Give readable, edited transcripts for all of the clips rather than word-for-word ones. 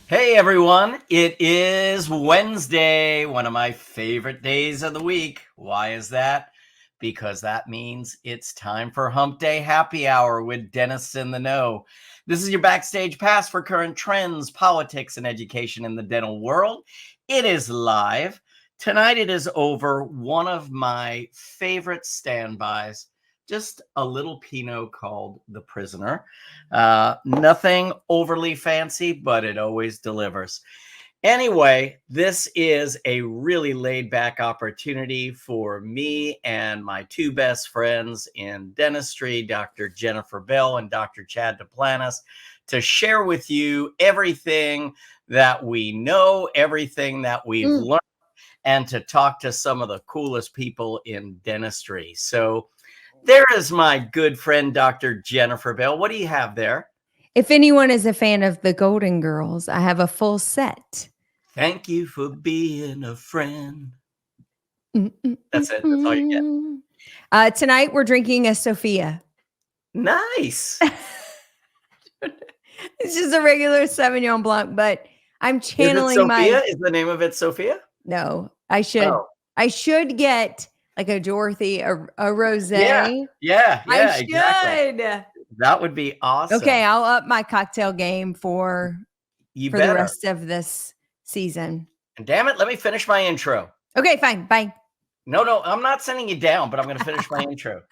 Hey everyone, it is Wednesday, one of my favorite days of the week. Why is that? Because that means it's time for Hump Day Happy Hour with Dentists in the Know. This is your backstage pass for current trends, politics, and education in the dental world. It is live. Tonight it is over one of my favorite standbys, just a little Pinot called The Prisoner. Nothing overly fancy, but it always delivers. Anyway, this is a really laid back opportunity for me and my two best friends in dentistry, Dr. Jennifer Bell and Dr. Chad Duplantis, to share with you everything that we know, everything that we've learned, and to talk to some of the coolest people in dentistry. So there is my good friend, Dr. Jennifer Bell. What do you have there? If anyone is a fan of the Golden Girls, I have a full set. Thank you for being a friend. That's it. That's all you get. Tonight, we're drinking a Sophia. Nice. It's just a regular Sauvignon Blanc, but I'm channeling Sophia? Is the name of it Sophia? No, I should. Oh. I should get like a Dorothy, a rosé. Yeah, I should. Exactly. That would be awesome. Okay, I'll up my cocktail game for the rest of this season. And damn it, let me finish my intro. Okay, fine. Bye. No, I'm not sending you down, but I'm going to finish my intro.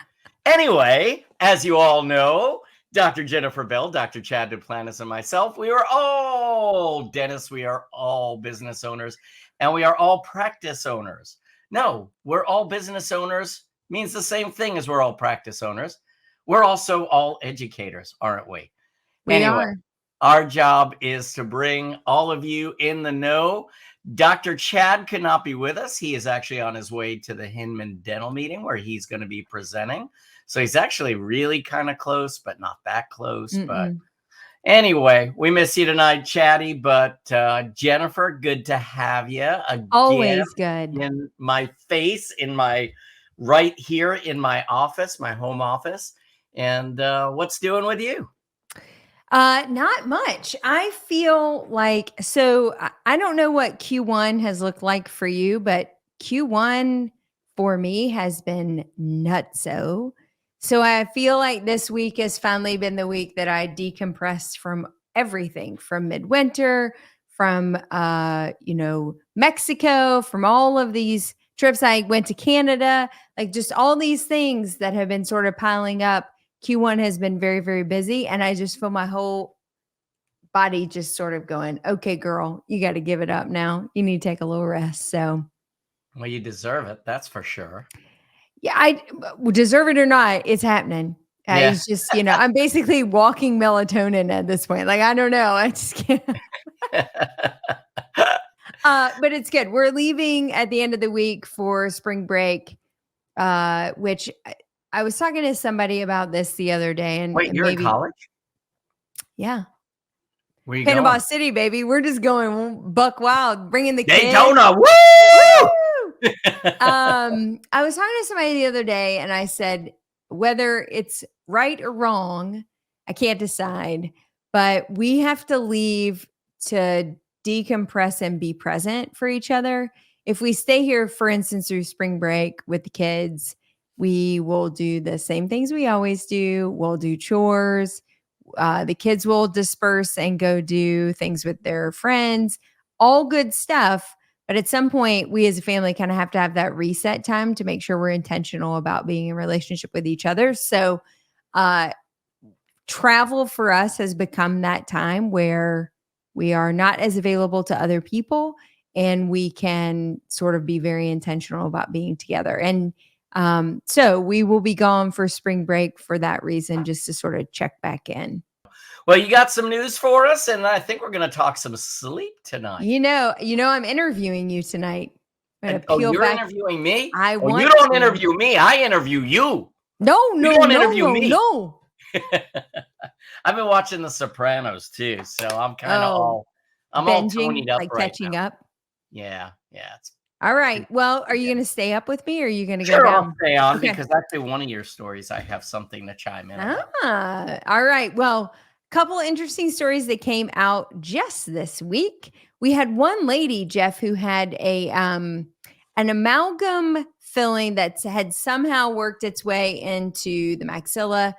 Anyway, as you all know, Dr. Jennifer Bell, Dr. Chad Duplantis, and myself, we are all dentists. We are all business owners, and we are all practice owners. No, we're all business owners means the same thing as we're all practice owners. We're also all educators, aren't we? We are. Our job is to bring all of you in the know. Dr. Chad could not be with us. He is actually on his way to the Hinman Dental meeting where he's going to be presenting. So he's actually really kind of close, but not that close. But anyway, we miss you tonight, Chatty. But Jennifer, good to have you again. Always good. In my face, right here in my office, my home office. And what's doing with you? Not much. I feel like, so I don't know what Q1 has looked like for you, but Q1 for me has been nutso. So I feel like this week has finally been the week that I decompressed from everything, from midwinter, from, Mexico, from all of these trips. I went to Canada, like just all these things that have been sort of piling up. Q1 has been very, very busy, and I just feel my whole body just sort of going, okay, girl, you got to give it up now. You need to take a little rest. So, well, you deserve it. That's for sure. Yeah, I deserve it or not, it's happening. Yeah. It's just, I'm basically walking melatonin at this point. Like, I don't know. I just can't. But it's good. We're leaving at the end of the week for spring break, which I was talking to somebody about this the other day. And wait, you're in college? Yeah. Where you Panama City, baby. We're just going buck wild, bringing the Daytona. Kids. Woo! I was talking to somebody the other day, and I said, whether it's right or wrong, I can't decide, but we have to leave to decompress and be present for each other. If we stay here, for instance, through spring break with the kids, we will do the same things we always do. We'll do chores. The kids will disperse and go do things with their friends, all good stuff. But at some point, we as a family kind of have to have that reset time to make sure we're intentional about being in relationship with each other. So travel for us has become that time where we are not as available to other people, and we can sort of be very intentional about being together. And so we will be gone for spring break for that reason, just to sort of check back in. Well, you got some news for us, and I think we're going to talk some sleep tonight. I'm interviewing you tonight. You're interviewing me? You don't interview me. I interview you. No, interview me. No. I've been watching The Sopranos too, so I'm kind of all toned up, like right catching now. up. Yeah. All right. Well, are you going to stay up with me, or are you going to go down? I'll stay on because actually one of your stories, I have something to chime in about. All right. Well, couple interesting stories that came out just this week. We had one lady, Jeff, who had an amalgam filling that had somehow worked its way into the maxilla.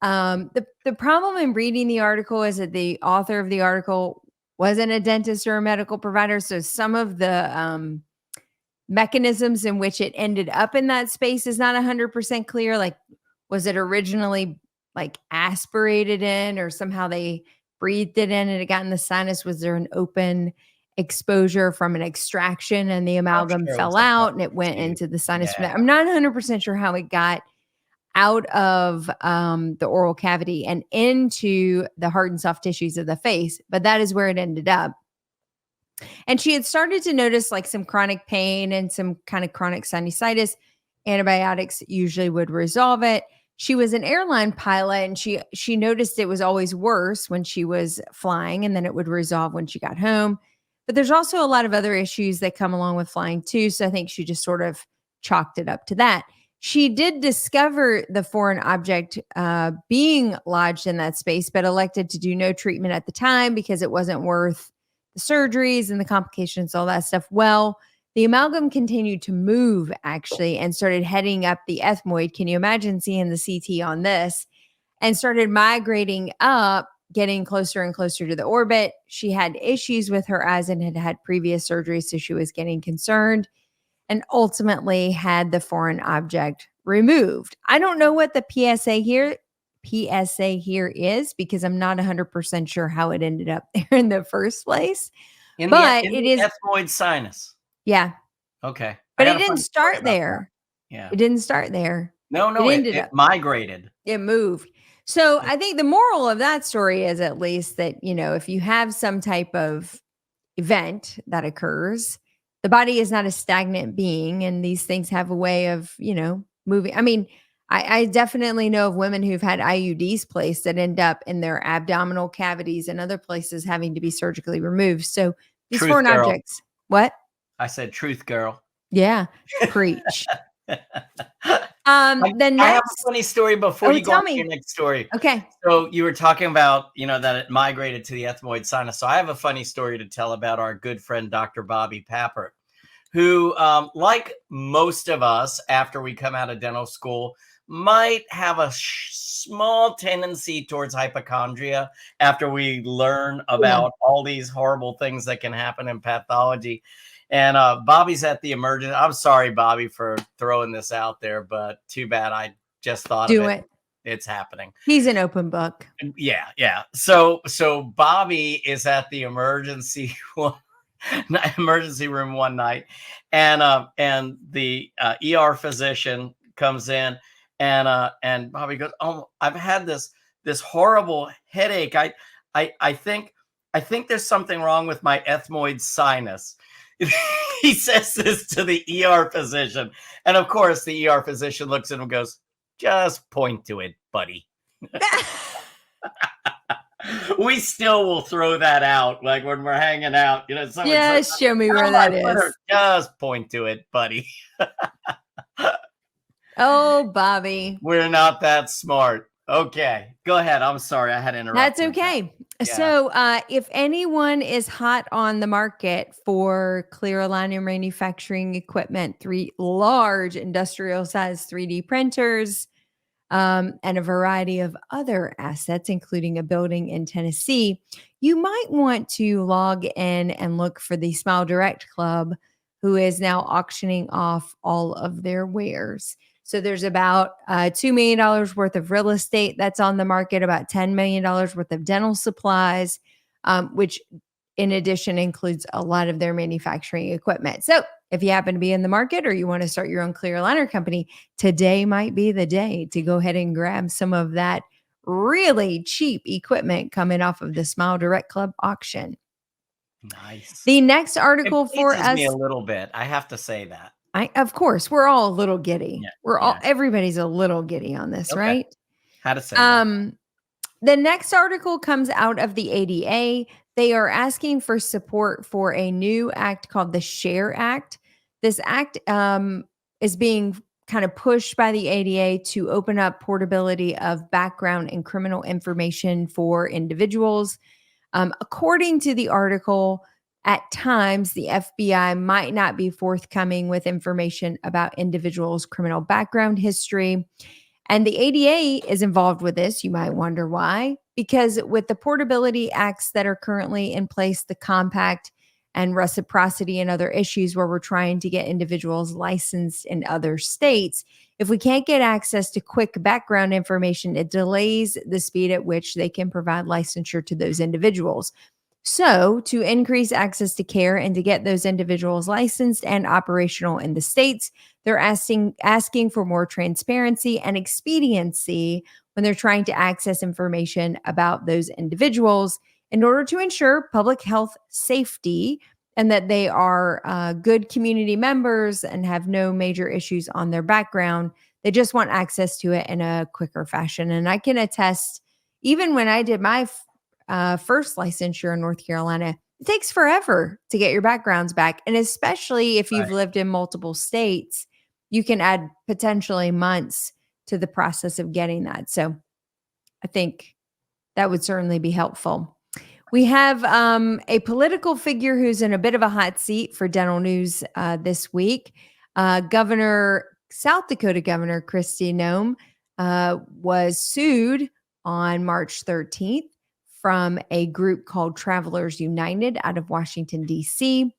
The problem in reading the article is that the author of the article wasn't a dentist or a medical provider, so some of the mechanisms in which it ended up in that space is not 100% clear. Like, was it originally like aspirated in, or somehow they breathed it in and it got in the sinus? Was there an open exposure from an extraction and the amalgam sure fell was a out and it bug went too. into the sinus? Yeah. I'm not 100% sure how it got out of the oral cavity and into the hard and soft tissues of the face, but that is where it ended up. And she had started to notice like some chronic pain and some kind of chronic sinusitis. Antibiotics usually would resolve it. She was an airline pilot, and she noticed it was always worse when she was flying, and then it would resolve when she got home. But there's also a lot of other issues that come along with flying too. So I think she just sort of chalked it up to that. She did discover the foreign object being lodged in that space, but elected to do no treatment at the time because it wasn't worth the surgeries and the complications, all that stuff. Well, the amalgam continued to move actually and started heading up the ethmoid. Can you imagine seeing the CT on this? And started migrating up, getting closer and closer to the orbit. She had issues with her eyes and had had previous surgery, so she was getting concerned and ultimately had the foreign object removed. I don't know what the PSA here is, because I'm not 100% sure how it ended up there in the first place. But it is ethmoid sinus. Yeah. Okay. But it didn't start there. Yeah. It didn't start there. No, it migrated. It moved. So I think the moral of that story is at least that, you know, if you have some type of event that occurs, the body is not a stagnant being, and these things have a way of, you know, moving. I mean, I definitely know of women who've had IUDs placed that end up in their abdominal cavities and other places having to be surgically removed. So these foreign objects. What? I said truth, girl. Yeah. Preach. I have a funny story before you go on to your next story. Okay. So you were talking about, you know, that it migrated to the ethmoid sinus. So I have a funny story to tell about our good friend, Dr. Bobby Papert, who, like most of us, after we come out of dental school, might have a small tendency towards hypochondria after we learn about all these horrible things that can happen in pathology. And Bobby's at the emergency. I'm sorry, Bobby, for throwing this out there, but too bad. I just thought of it. It's happening. He's an open book. Yeah. So Bobby is at the emergency room one night, and the ER physician comes in, and Bobby goes, "Oh, I've had this horrible headache. I think there's something wrong with my ethmoid sinus." He says this to the ER physician, and of course the ER physician looks at him and goes, "Just point to it, buddy." We still will throw that out, like when we're hanging out, you know. Yes, show me where that is. Just point to it, buddy. Oh, Bobby. We're not that smart. Okay, go ahead. I'm sorry, I had to interrupt. That's okay. Yeah. So if anyone is hot on the market for clear aligner manufacturing equipment, 3 large industrial size 3D printers, and a variety of other assets, including a building in Tennessee, you might want to log in and look for the Smile Direct Club, who is now auctioning off all of their wares. So there's about $2 million worth of real estate that's on the market, about $10 million worth of dental supplies, which in addition includes a lot of their manufacturing equipment. So if you happen to be in the market or you want to start your own clear aligner company, today might be the day to go ahead and grab some of that really cheap equipment coming off of the Smile Direct Club auction. Nice. The next article for us, me a little bit. I have to say that. Of course, we're all a little giddy. Everybody's a little giddy on this, right? How to say that. The next article comes out of the ADA. They are asking for support for a new act called the SHARE Act. This act is being kind of push by the ADA to open up portability of background and criminal information for individuals. According to the article, at times the FBI might not be forthcoming with information about individuals' criminal background history. And the ADA is involved with this. You might wonder why. Because with the portability acts that are currently in place, the compact and reciprocity and other issues where we're trying to get individuals licensed in other states, if we can't get access to quick background information, it delays the speed at which they can provide licensure to those individuals. So, to increase access to care and to get those individuals licensed and operational in the states, they're asking for more transparency and expediency when they're trying to access information about those individuals in order to ensure public health safety and that they are good community members and have no major issues on their background. They just want access to it in a quicker fashion. And I can attest, even when I did my first licensure in North Carolina, it takes forever to get your backgrounds back. And especially if you've lived in multiple states, you can add potentially months to the process of getting that. So I think that would certainly be helpful. We have a political figure who's in a bit of a hot seat for dental news this week. South Dakota Governor Kristi Noem was sued on March 13th from a group called Travelers United out of Washington, D.C.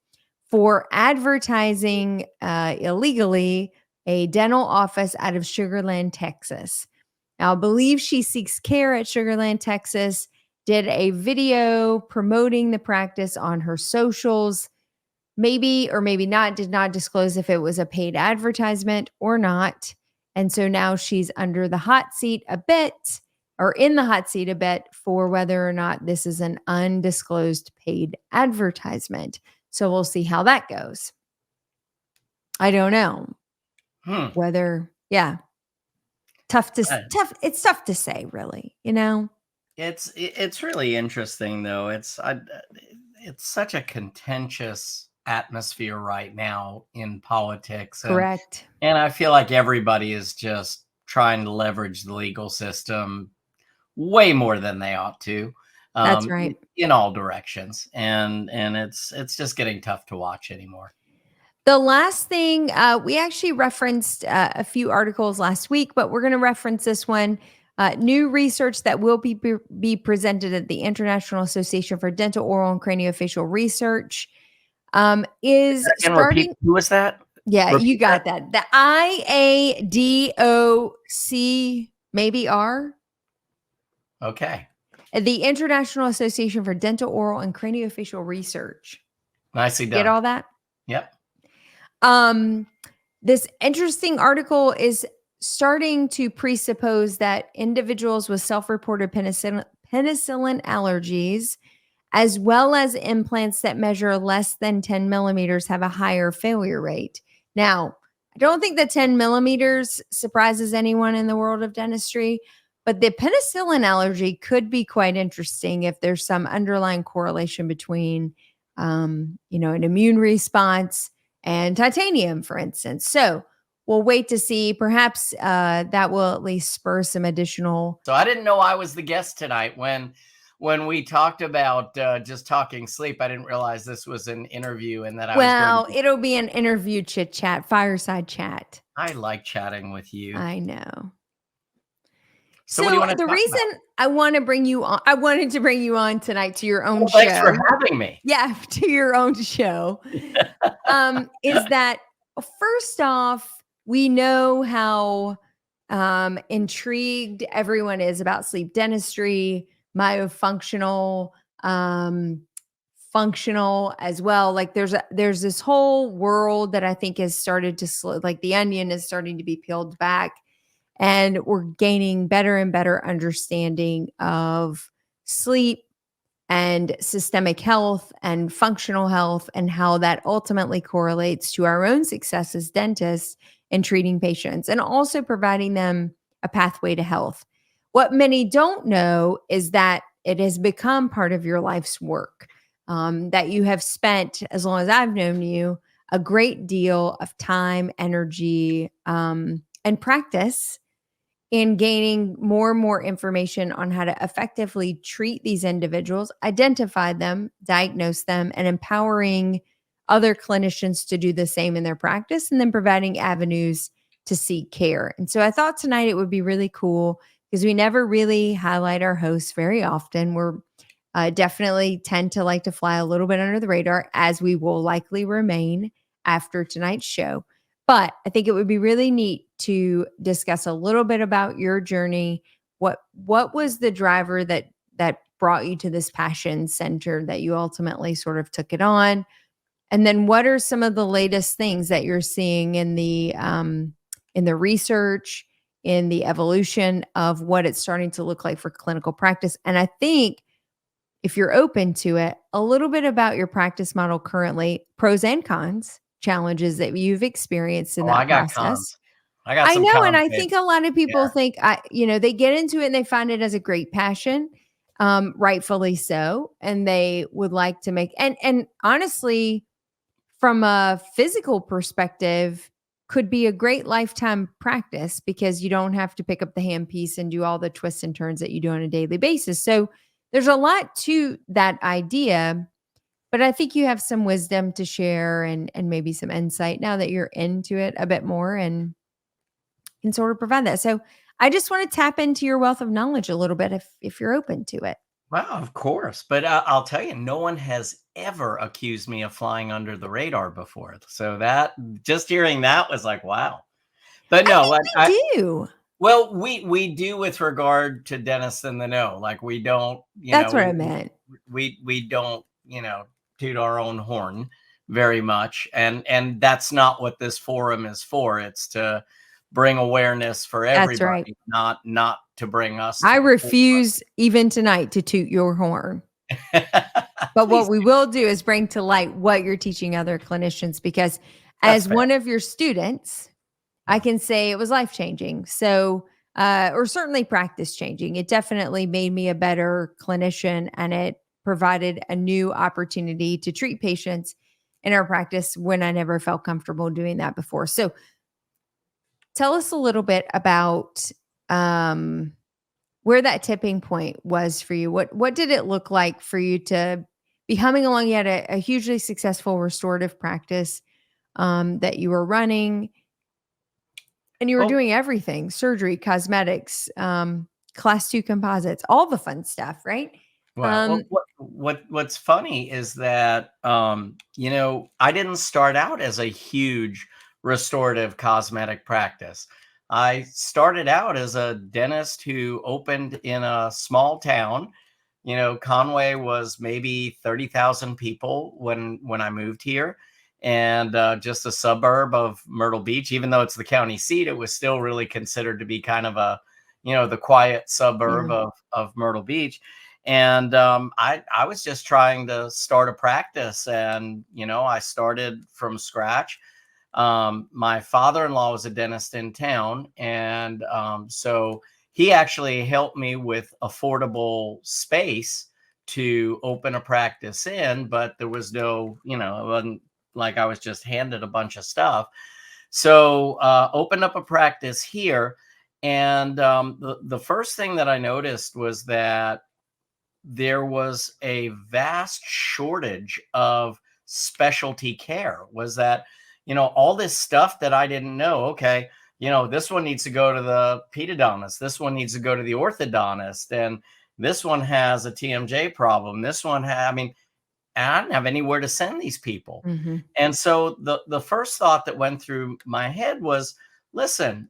for advertising illegally a dental office out of Sugar Land, Texas. Now, I believe she seeks care at Sugar Land, Texas, did a video promoting the practice on her socials, maybe or maybe not, did not disclose if it was a paid advertisement or not. And so now she's under the hot seat a bit, or in the hot seat a bit, for whether or not this is an undisclosed paid advertisement. So we'll see how that goes. I don't know whether, it's tough to say, really, you know. It's really interesting, though. It's such a contentious atmosphere right now in politics. Correct. And I feel like everybody is just trying to leverage the legal system way more than they ought to. That's right. In all directions. And it's just getting tough to watch anymore. The last thing, we actually referenced a few articles last week, but we're going to reference this one. New research that will be presented at the International Association for Dental, Oral, and Craniofacial Research is starting. Repeat, who was that? Yeah, you got that. The IADOC, maybe R. Okay. The International Association for Dental, Oral, and Craniofacial Research. Nicely done. Get all that? Yep. This interesting article is starting to presuppose that individuals with self-reported penicillin allergies, as well as implants that measure less than 10 millimeters, have a higher failure rate. Now, I don't think that 10 millimeters surprises anyone in the world of dentistry, but the penicillin allergy could be quite interesting if there's some underlying correlation between, an immune response and titanium, for instance. So we'll wait to see. Perhaps that will at least spur some additional. So I didn't know I was the guest tonight when we talked about just talking sleep. I didn't realize this was an interview and that I was going to... it'll be an interview chit chat, fireside chat. I like chatting with you. I know. So what do you want to the talk reason about? I wanted to bring you on tonight to your own show. Thanks for having me. Yeah, to your own show. Is that first off, we know how intrigued everyone is about sleep dentistry, myofunctional, functional as well. Like there's this whole world that I think has started to like the onion is starting to be peeled back. And we're gaining better and better understanding of sleep and systemic health and functional health and how that ultimately correlates to our own success as dentists in treating patients and also providing them a pathway to health. What many don't know is that it has become part of your life's work, that you have spent, as long as I've known you, a great deal of time, energy, and practice in gaining more and more information on how to effectively treat these individuals, identify them, diagnose them, and empowering other clinicians to do the same in their practice, and then providing avenues to seek care. And so I thought tonight it would be really cool because we never really highlight our hosts very often. We're definitely tend to like to fly a little bit under the radar, as we will likely remain after tonight's show. But I think it would be really neat to discuss a little bit about your journey. What was the driver that brought you to this passion center that you ultimately sort of took it on? And then what are some of the latest things that you're seeing in the research, in the evolution of what it's starting to look like for clinical practice? And I think, if you're open to it, a little bit about your practice model currently, pros and cons, challenges that you've experienced in Oh, I that got process. cons. I got I some know, and cons, I babe. think a lot of people Yeah. think, they get into it and they find it as a great passion, rightfully so, and they would like to make and honestly, from a physical perspective, could be a great lifetime practice because you don't have to pick up the handpiece and do all the twists and turns that you do on a daily basis. So there's a lot to that idea, but I think you have some wisdom to share and maybe some insight now that you're into it a bit more and can sort of provide that. So I just want to tap into your wealth of knowledge a little bit if you're open to it. Well, of course. But I'll tell you, no one has ever accused me of flying under the radar before. So that just hearing that was like, wow. But I no, think like we do. well, we do with regard to Dennis in the know. Like we don't, That's what I meant. we don't, toot our own horn very much. And that's not what this forum is for. It's to bring awareness for That's right. everybody, not to bring us I to the refuse even tonight to toot your horn. forefront. But what Please we do. will do is bring to light what you're teaching other clinicians, because That's as fair. one of your students, I can say it was life changing. So, or certainly practice changing. It definitely made me a better clinician, and it provided a new opportunity to treat patients in our practice when I never felt comfortable doing that before. So, tell us a little bit about where that tipping point was for you. What did it look like for you to be humming along? You had a hugely successful restorative practice that you were running, and you were Well, doing everything: surgery, cosmetics, class 2 composites, all the fun stuff, right? well, Um, what's funny is that I didn't start out as a huge restorative cosmetic practice. I started out as a dentist who opened in a small town. Conway was maybe 30,000 people when I moved here, and just a suburb of Myrtle Beach. Even though it's the county seat, it was still really considered to be kind of the quiet suburb yeah. of Myrtle Beach. And I was just trying to start a practice, and I started from scratch. My father-in-law was a dentist in town, and so he actually helped me with affordable space to open a practice in, but there was no, it wasn't like I was just handed a bunch of stuff. So opened up a practice here, and the first thing that I noticed was that there was a vast shortage of specialty care. Was that, all this stuff that I didn't know. Okay, this one needs to go to the pedodontist, this one needs to go to the orthodontist, and this one has a TMJ problem, this one I mean, I didn't have anywhere to send these people. Mhm. And so the first thought that went through my head was, listen,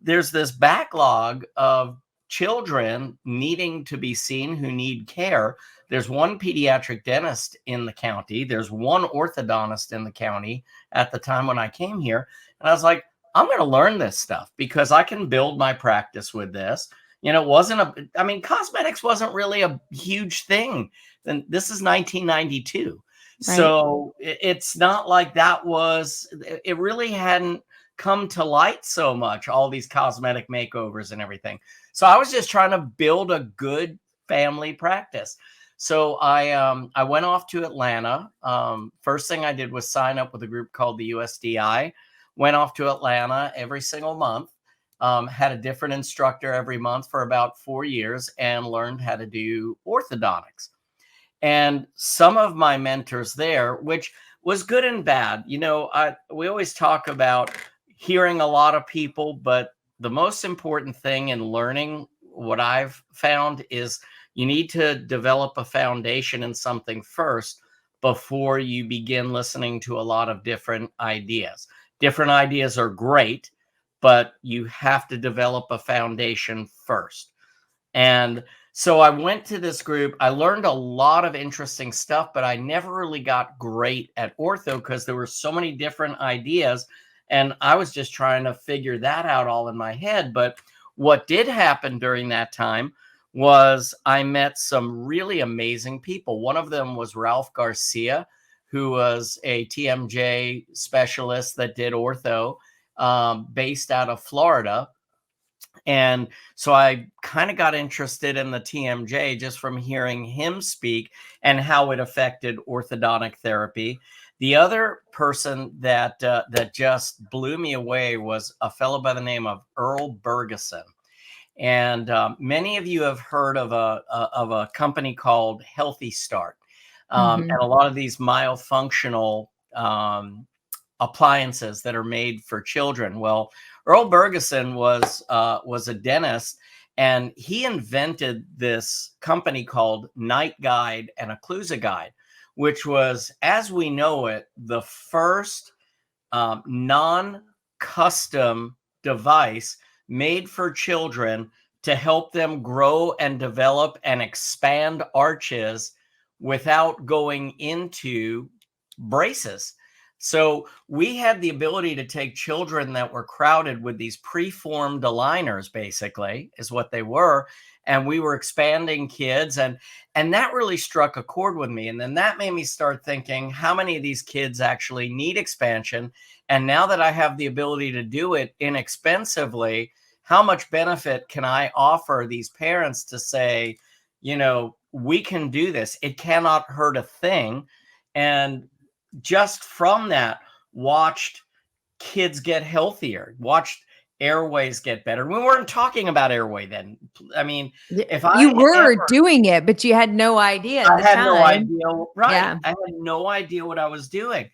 there's this backlog of children needing to be seen who need care. There's one pediatric dentist in the county. There's one orthodontist in the county at the time when I came here. And I was like, I'm going to learn this stuff because I can build my practice with this. Cosmetics wasn't really a huge thing. And this is 1992. Right. So it's not like it really hadn't come to light so much, all these cosmetic makeovers and everything. So I was just trying to build a good family practice. So I went off to Atlanta. First thing I did was sign up with a group called the USDI. Went off to Atlanta every single month. Had a different instructor every month for about 4 years and learned how to do orthodontics. And some of my mentors there, which was good and bad, we always talk about hearing a lot of people, but the most important thing in learning, what I've found, is you need to develop a foundation in something first before you begin listening to a lot of different ideas. Different ideas are great, but you have to develop a foundation first. And so I went to this group. I learned a lot of interesting stuff, but I never really got great at ortho because there were so many different ideas. And I was just trying to figure that out all in my head. But what did happen during that time was I met some really amazing people. One of them was Ralph Garcia, who was a TMJ specialist that did ortho, based out of Florida. And so I kind of got interested in the TMJ just from hearing him speak and how it affected orthodontic therapy. The other person that just blew me away was a fellow by the name of Earl Bergeson. And many of you have heard of a company called Healthy Start, and a lot of these myofunctional appliances that are made for children. Well, Earl Bergeson was a dentist, and he invented this company called Night Guide and Occlusa Guide, which was, as we know it, the first non-custom device made for children to help them grow and develop and expand arches without going into braces. So we had the ability to take children that were crowded with these preformed aligners, basically, is what they were. And we were expanding kids. And that really struck a chord with me. And then that made me start thinking, how many of these kids actually need expansion? And now that I have the ability to do it inexpensively, how much benefit can I offer these parents to say, we can do this. It cannot hurt a thing. And just from that, watched kids get healthier, watched airways get better. We weren't talking about airway then. I mean, if you were doing it, but you had no idea at the time. No idea. Right. Yeah. I had no idea what I was doing.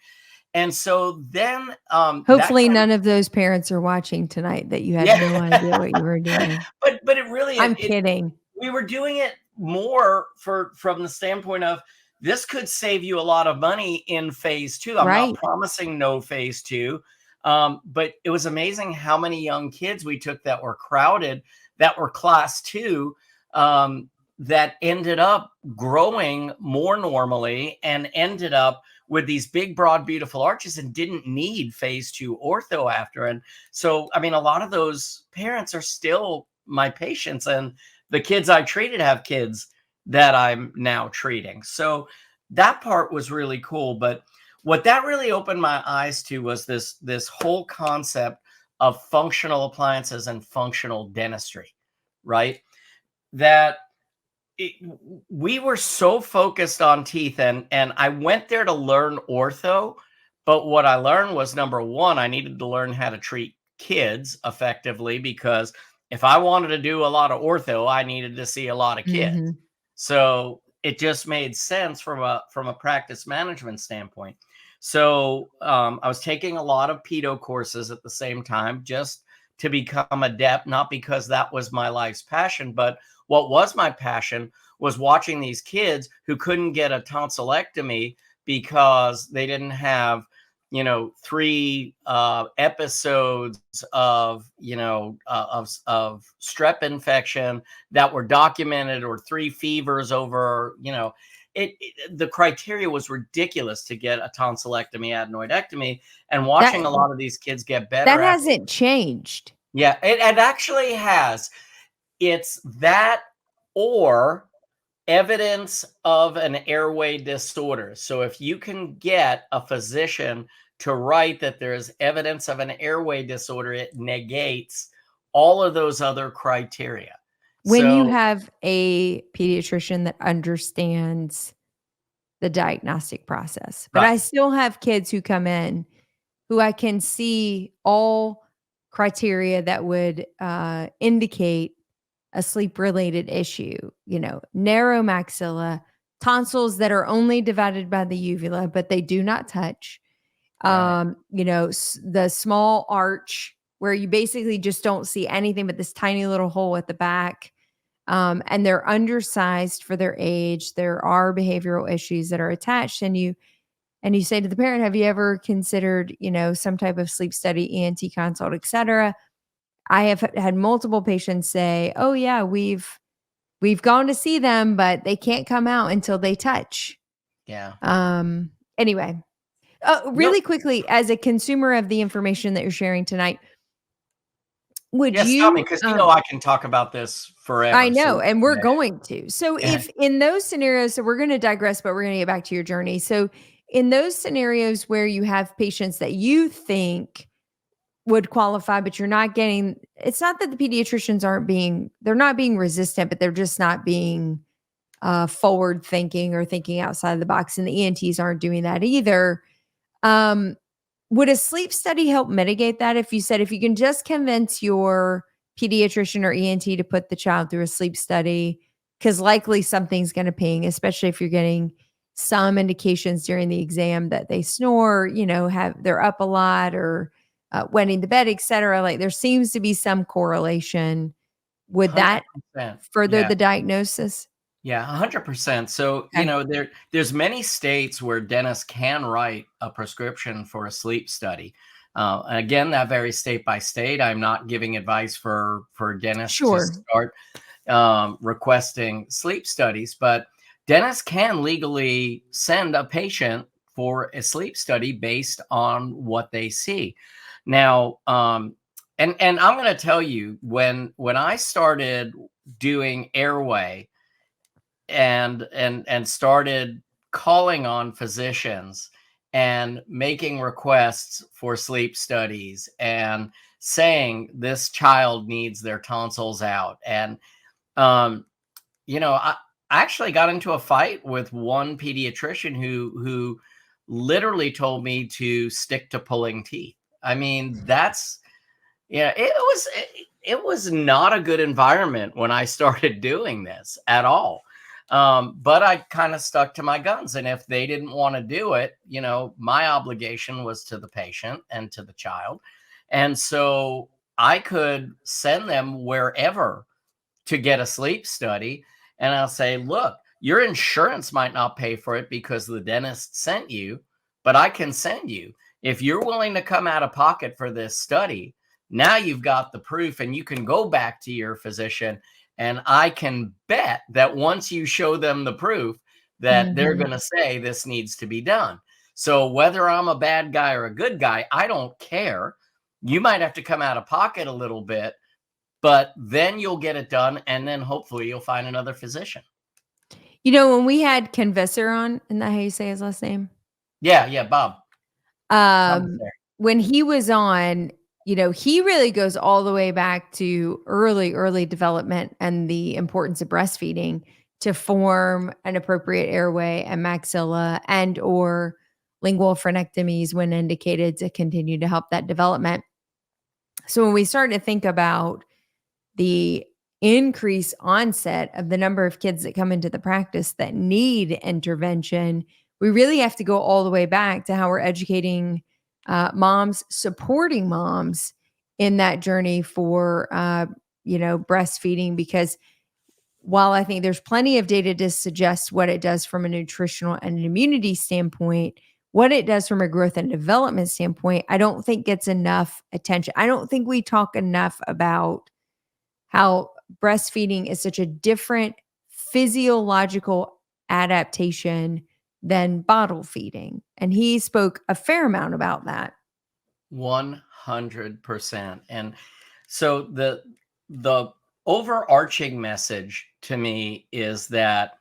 And so then, hopefully none of those parents are watching tonight that you had no idea what you were doing. But it really, I'm kidding. We were doing it more from the standpoint of, this could save you a lot of money in phase 2. I'm not promising no phase 2. But it was amazing how many young kids we took that were crowded, that were class 2, that ended up growing more normally and ended up with these big, broad, beautiful arches and didn't need phase 2 ortho after. And so, I mean, a lot of those parents are still my patients, and the kids I treated have kids that I'm now treating. So that part was really cool. But what that really opened my eyes to was this whole concept of functional appliances and functional dentistry, right? We were so focused on teeth, and I went there to learn ortho. But what I learned was, number one, I needed to learn how to treat kids effectively, because if I wanted to do a lot of ortho, I needed to see a lot of kids. So it just made sense from a practice management standpoint. So I was taking a lot of pedo courses at the same time, just to become adept, not because that was my life's passion, but what was my passion was watching these kids who couldn't get a tonsillectomy because they didn't have 3 episodes of strep infection that were documented, or 3 fevers over, the criteria was ridiculous to get a tonsillectomy, adenoidectomy, and watching a lot of these kids get better. That hasn't changed. Yeah, it actually has. It's that, or evidence of an airway disorder. So if you can get a physician to write that there is evidence of an airway disorder, it negates all of those other criteria. When you So, have a pediatrician that understands the diagnostic process. But right. I still have kids who come in who I can see all criteria that would indicate a sleep related issue, narrow maxilla, tonsils that are only divided by the uvula, but they do not touch. Right. The small arch where you basically just don't see anything but this tiny little hole at the back. And they're undersized for their age. There are behavioral issues that are attached, and you say to the parent, "Have you ever considered, some type of sleep study, ENT consult, et cetera?" I have had multiple patients say, "Oh yeah, we've gone to see them, but they can't come out until they touch." Yeah. Anyway, No. really quickly, as a consumer of the information that you're sharing tonight, would Yeah, stop me you, because I can talk about this I forever. know, So and we're going to. So yeah. if in those scenarios, so we're going to digress, but we're going to get back to your journey. So in those scenarios where you have patients that you think would qualify, but you're not getting, it's not that the pediatricians they're not being resistant, but they're just not being forward thinking or thinking outside the box. And the ENTs aren't doing that either. Um, would a sleep study help mitigate that? If you said, if you can just convince your pediatrician or ENT to put the child through a sleep study, because likely something's going to ping, especially if you're getting some indications during the exam that they snore, they're up a lot or wetting the bed, et cetera. Like there seems to be some correlation. Would that 100%. further Yeah. the diagnosis? Yeah, 100%. So, Okay. there's many states where dentists can write a prescription for a sleep study. And again, that varies state by state. I'm not giving advice for dentists to Sure. start requesting sleep studies, but dentists can legally send a patient for a sleep study based on what they see. Now, and I'm going to tell you when I started doing airway and started calling on physicians and making requests for sleep studies and saying this child needs their tonsils out and um I actually got into a fight with one pediatrician who literally told me to stick to pulling teeth. I mean, that's yeah, it was not a good environment when I started doing this at all. But I kind of stuck to my guns, and if they didn't want to do it, my obligation was to the patient and to the child, and so I could send them wherever to get a sleep study. And I'll say, look, your insurance might not pay for it because the dentist sent you, but I can send you. If you're willing to come out of pocket for this study, now you've got the proof and you can go back to your physician. And I can bet that once you show them the proof, that they're Mhm. going to say this needs to be done. So whether I'm a bad guy or a good guy, I don't care. You might have to come out of pocket a little bit, but then you'll get it done, and then hopefully you'll find another physician. When we had Convisor on, isn't that how you say his last name? Yeah, yeah, Bob. Bob was Um, there. when he was on, he really goes all the way back to early development and the importance of breastfeeding to form an appropriate airway and maxilla and or lingual frenectomies when indicated to continue to help that development. So when we start to think about the increased onset of the number of kids that come into the practice that need intervention, we really have to go all the way back to how we're educating moms, supporting moms in that journey for, breastfeeding. Because while I think there's plenty of data to suggest what it does from a nutritional and an immunity standpoint, what it does from a growth and development standpoint, I don't think gets enough attention. I don't think we talk enough about how breastfeeding is such a different physiological adaptation than bottle feeding. And he spoke a fair amount about that. 100%. And so the overarching message to me is that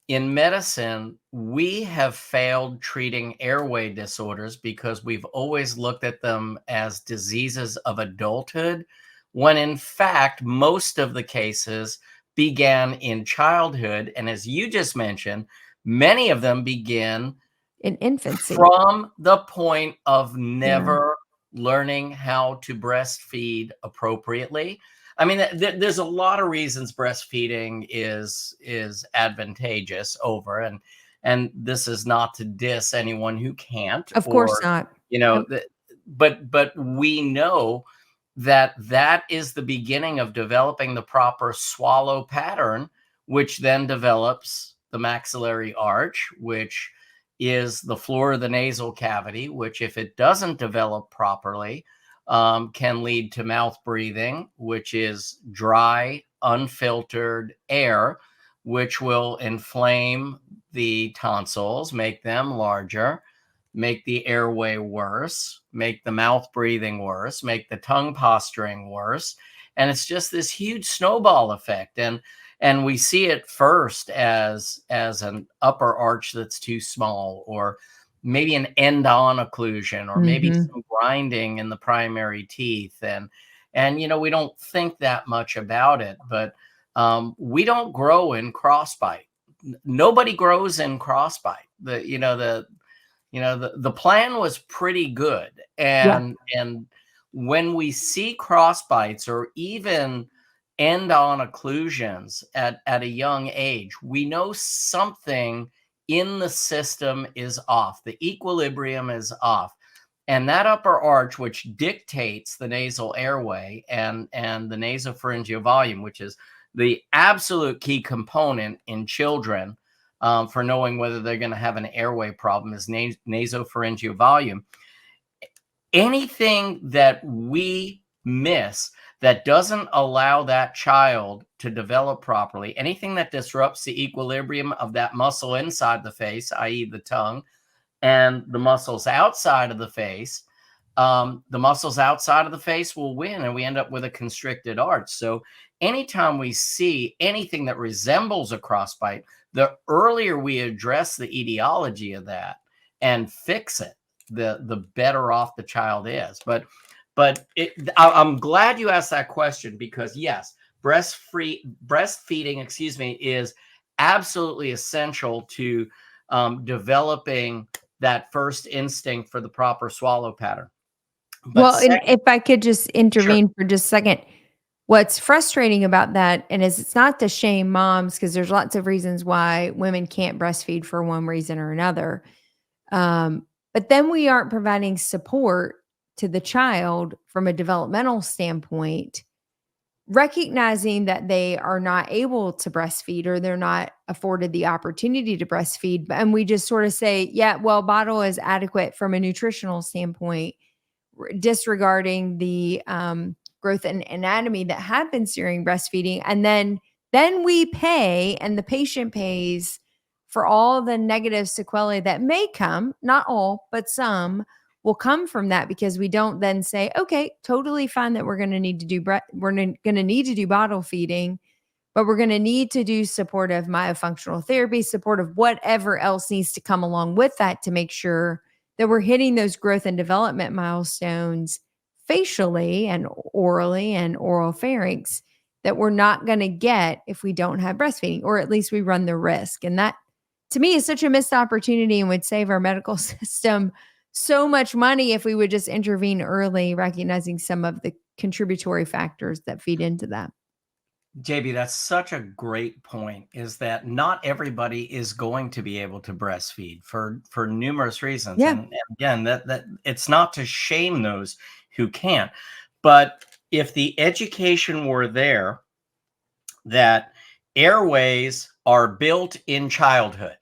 in medicine, we have failed treating airway disorders because we've always looked at them as diseases of adulthood when in fact, most of the cases began in childhood. And as you just mentioned, many of them begin in infancy. from the point of Yeah. never learning how to breastfeed appropriately. I mean, there's a lot of reasons breastfeeding is advantageous over, and this is not to diss anyone who can't, Of course or not. you know, Nope. but we know that that is the beginning of developing the proper swallow pattern, which then develops the maxillary arch, which is the floor of the nasal cavity, which, if it doesn't develop properly, can lead to mouth breathing, which is dry, unfiltered air, which will inflame the tonsils, make them larger, make the airway worse, make the mouth breathing worse, make the tongue posturing worse. And it's just this huge snowball effect. And we see it first as an upper arch that's too small, or maybe an end-on occlusion, or maybe Hmm. some grinding in the primary teeth. And we don't think that much about it, but we don't grow in crossbite. Nobody grows in crossbite. The plan was pretty good. Yeah. And when we see cross bites, or even end on occlusions at a young age, we know something in the system is off. The equilibrium is off. And that upper arch, which dictates the nasal airway and the nasopharyngeal volume, which is the absolute key component in children, for knowing whether they're going to have an airway problem, is nasopharyngeal volume. Anything that we miss that doesn't allow that child to develop properly, anything that disrupts the equilibrium of that muscle inside the face, i.e. the tongue, and the muscles outside of the face, the muscles outside of the face will win, and we end up with a constricted arch. So anytime we see anything that resembles a crossbite, the earlier we address the etiology of that and fix it, the better off the child is. I'm glad you asked that question, because yes, breastfeeding, is absolutely essential to developing that first instinct for the proper swallow pattern. But Well, and second, if I could just sure. intervene for just a second, what's frustrating about that, and is it's not to shame moms because there's lots of reasons why women can't breastfeed for one reason or another. But then we aren't providing support to the child from a developmental standpoint, recognizing that they are not able to breastfeed or they're not afforded the opportunity to breastfeed. And we just sort of say, yeah, well, bottle is adequate from a nutritional standpoint, disregarding the growth and anatomy that happens during breastfeeding. And then we pay, and the patient pays for all the negative sequelae that may come, not all, but some will come from that, because we don't then say, okay, totally fine that we're going to need to do we're going to need to do bottle feeding, but we're going to need to do supportive myofunctional therapy, supportive whatever else needs to come along with that, to make sure that we're hitting those growth and development milestones facially and orally and oral pharynx that we're not going to get if we don't have breastfeeding, or at least we run the risk. And that, to me, is such a missed opportunity and would save our medical system so much money if we would just intervene early, recognizing some of the contributory factors that feed into that. JB, that's such a great point, is that not everybody is going to be able to breastfeed for numerous reasons. Yeah. And again, that it's not to shame those who can't. But if the education were there that airways are built in childhood,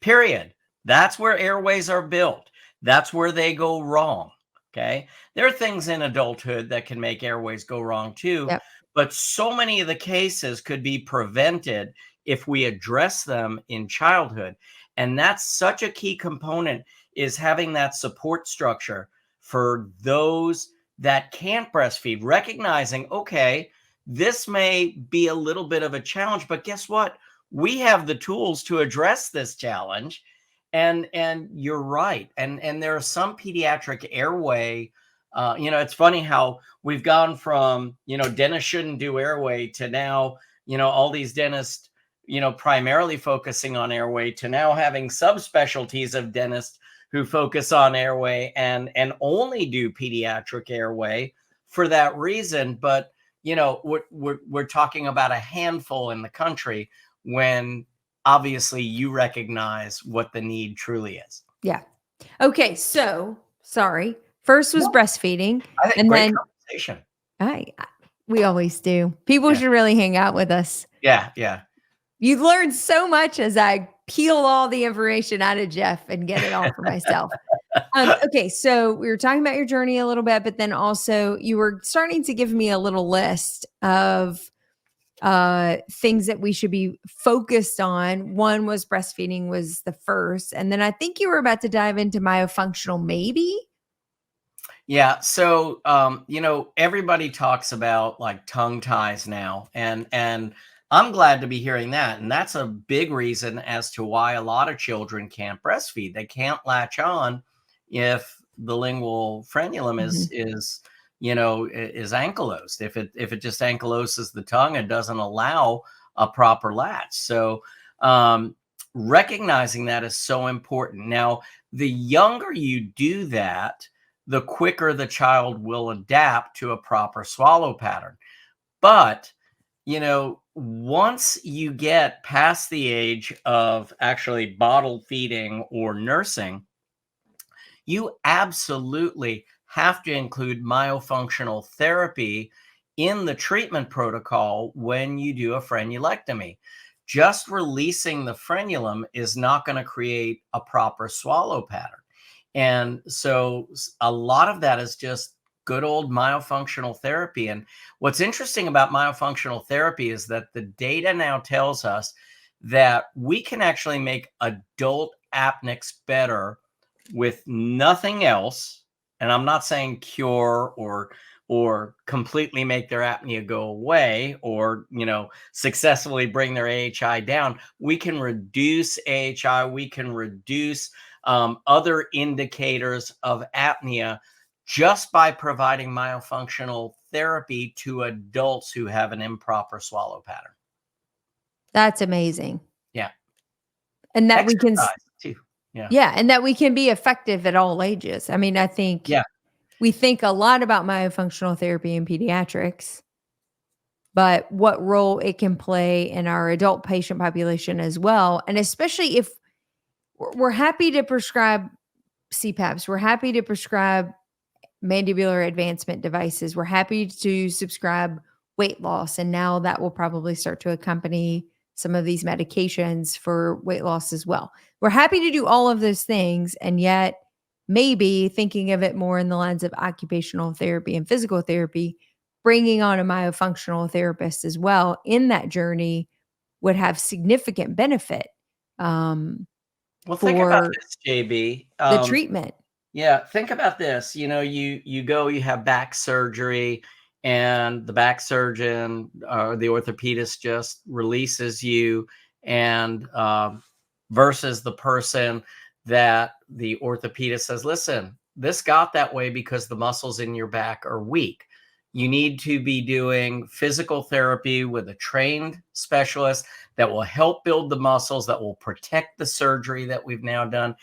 period. That's where airways are built. That's where they go wrong. Okay. There are things in adulthood that can make airways go wrong too, Yep. but so many of the cases could be prevented if we address them in childhood. And that's such a key component, is having that support structure for those that can't breastfeed, recognizing, okay, this may be a little bit of a challenge, but guess what? We have the tools to address this challenge. And you're right. And there are some pediatric airway It's funny how we've gone from, dentists shouldn't do airway to now, all these dentists, primarily focusing on airway to now having subspecialties of dentists who focus on airway and only do pediatric airway for that reason. But, we're talking about a handful in the country when obviously you recognize what the need truly is. Yeah. Okay. So sorry. First was breastfeeding. I think And great then conversation. we always do. People should really hang out with us. Yeah. Yeah. You learn so much as I peel all the information out of Jeff and get it all for myself. Okay, so we were talking about your journey a little bit, but then also you were starting to give me a little list of things that we should be focused on. One was breastfeeding was the first, and then I think you were about to dive into myofunctional, maybe. Yeah. So, everybody talks about like tongue ties now, and I'm glad to be hearing that. And that's a big reason as to why a lot of children can't breastfeed. They can't latch on if the lingual frenulum is ankylosed. If it just ankyloses the tongue, it doesn't allow a proper latch. So, recognizing that is so important. Now, the younger you do that, the quicker the child will adapt to a proper swallow pattern. But, once you get past the age of actually bottle feeding or nursing, you absolutely have to include myofunctional therapy in the treatment protocol when you do a frenulectomy. Just releasing the frenulum is not going to create a proper swallow pattern. And so a lot of that is just good old myofunctional therapy. And what's interesting about myofunctional therapy is that the data now tells us that we can actually make adult apneics better with nothing else. And I'm not saying cure or completely make their apnea go away or, successfully bring their AHI down. We can reduce AHI. We can reduce other indicators of apnea just by providing myofunctional therapy to adults who have an improper swallow pattern. That's amazing. Yeah. And that we can too. Yeah. Yeah, and that we can be effective at all ages. I mean, I think we think a lot about myofunctional therapy in pediatrics, but what role it can play in our adult patient population as well. And especially if we're happy to prescribe CPAPs, we're happy to prescribe mandibular advancement devices, we're happy to subscribe weight loss. And now that will probably start to accompany some of these medications for weight loss as well. We're happy to do all of those things. And yet maybe thinking of it more in the lens of occupational therapy and physical therapy, bringing on a myofunctional therapist as well in that journey would have significant benefit. Think about this, JB. The treatment. Yeah, think about this. You go, you have back surgery, and the back surgeon or the orthopedist just releases you, and versus the person that the orthopedist says, listen, this got that way because the muscles in your back are weak. You need to be doing physical therapy with a trained specialist that will help build the muscles, that will protect the surgery that we've now done.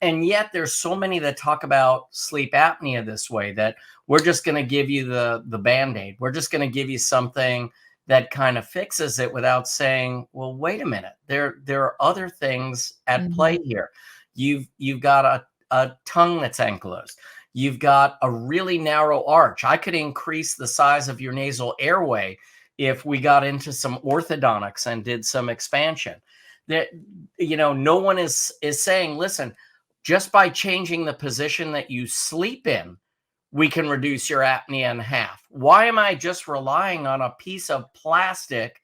And yet there's so many that talk about sleep apnea this way, that we're just going to give you the Band-Aid. We're just going to give you something that kind of fixes it without saying, well, wait a minute, there are other things at play here. You've got a tongue that's ankylosed. You've got a really narrow arch. I could increase the size of your nasal airway if we got into some orthodontics and did some expansion. That, no one is saying, listen, just by changing the position that you sleep in, we can reduce your apnea in half. Why am I just relying on a piece of plastic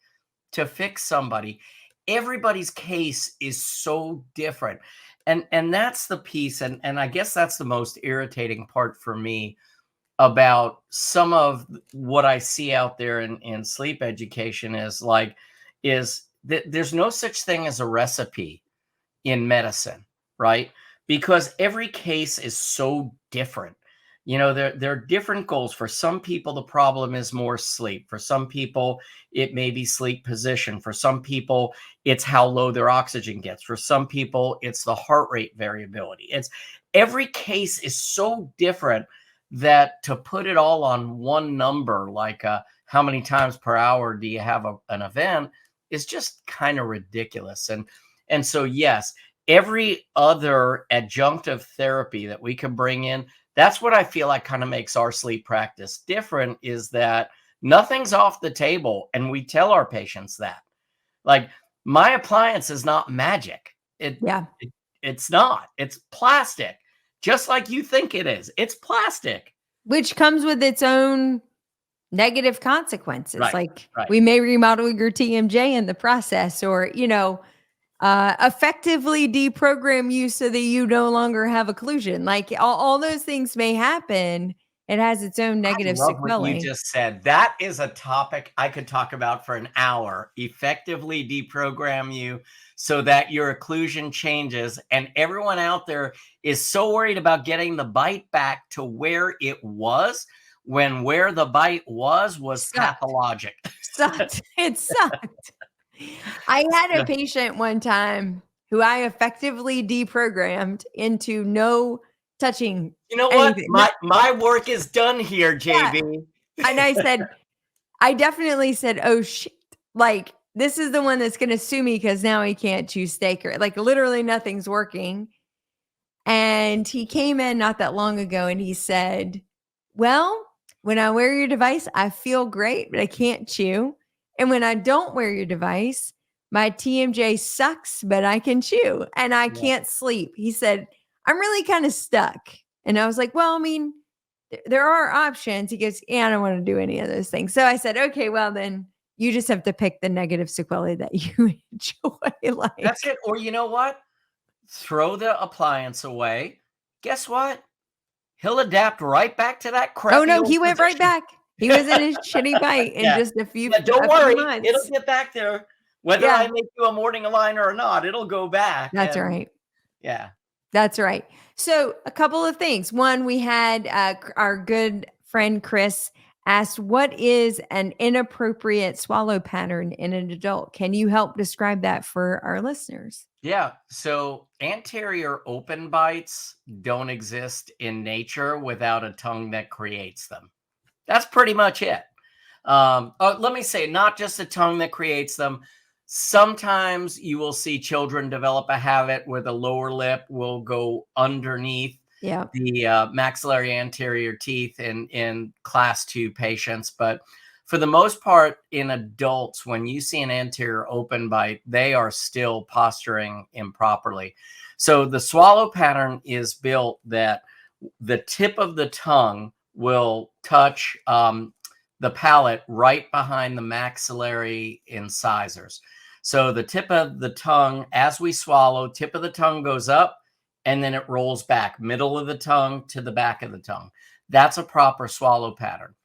to fix somebody? Everybody's case is so different. And that's the piece. And I guess that's the most irritating part for me about some of what I see out there in sleep education is that there's no such thing as a recipe in medicine, right? Because every case is so different. There are different goals. For some people, the problem is more sleep. For some people, it may be sleep position. For some people, it's how low their oxygen gets. For some people, it's the heart rate variability. It's every case is so different that to put it all on one number, like how many times per hour do you have an event, is just kind of ridiculous. And so, yes, every other adjunctive therapy that we can bring in, that's what I feel like kind of makes our sleep practice different, is that nothing's off the table. And we tell our patients that, like, my appliance is not magic. Yeah. It's not. It's plastic, just like you think it is. It's plastic. Which comes with its own negative consequences. Right, Like right. we may remodel your TMJ in the process, or, effectively deprogram you so that you no longer have occlusion. Like all those things may happen. It has its own I negative love what you sequelae. just said. That is a topic I could talk about for an hour. Effectively deprogram you so that your occlusion changes. And everyone out there is so worried about getting the bite back to where it was, when where the bite was Sucked. pathologic. Sucked. It sucked. I had a patient one time who I effectively deprogrammed into no touching. You know what? Anything. My work is done here, JB. Yeah. And I definitely said, oh shit, like this is the one that's going to sue me because now he can't choose steak, or like literally nothing's working. And he came in not that long ago and he said, well, when I wear your device, I feel great, but I can't chew. And when I don't wear your device, my TMJ sucks, but I can chew and I can't sleep. He said, I'm really kind of stuck. And I was like, well, I mean, there are options. He goes, yeah, I don't want to do any of those things. So I said, okay, well, then you just have to pick the negative sequelae that you enjoy. Like, That's it. Or you know what? Throw the appliance away. Guess what? He'll adapt right back to that crappy. Oh no, he went right back. He was in his shitty bite in just a few. Don't worry, months. it'll get back there. Whether I make you a morning aligner or not, it'll go back. That's right. Yeah, that's right. So a couple of things. One, we had our good friend Chris asked, what is an inappropriate swallow pattern in an adult? Can you help describe that for our listeners? Yeah. So anterior open bites don't exist in nature without a tongue that creates them. That's pretty much it. Let me say, not just a tongue that creates them. Sometimes you will see children develop a habit where the lower lip will go underneath the maxillary anterior teeth in class 2 patients. But for the most part, in adults, when you see an anterior open bite, they are still posturing improperly. So the swallow pattern is built that the tip of the tongue will touch the palate right behind the maxillary incisors. So the tip of the tongue, as we swallow, tip of the tongue goes up and then it rolls back, middle of the tongue to the back of the tongue. That's a proper swallow pattern.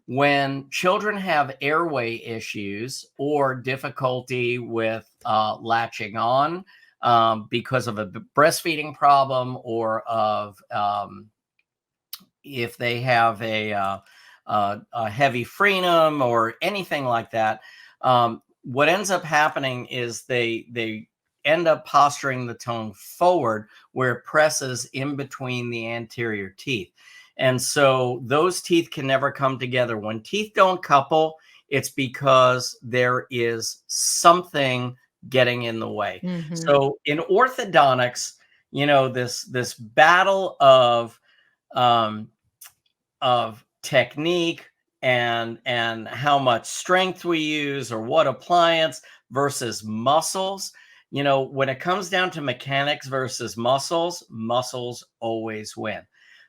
When children have airway issues or difficulty with latching on because of a breastfeeding problem, or of if they have a heavy frenum or anything like that, what ends up happening is they end up posturing the tongue forward where it presses in between the anterior teeth. And so those teeth can never come together. When teeth don't couple, it's because there is something getting in the way. Mm-hmm. So in orthodontics, this battle of technique and how much strength we use or what appliance versus muscles, when it comes down to mechanics versus muscles always win.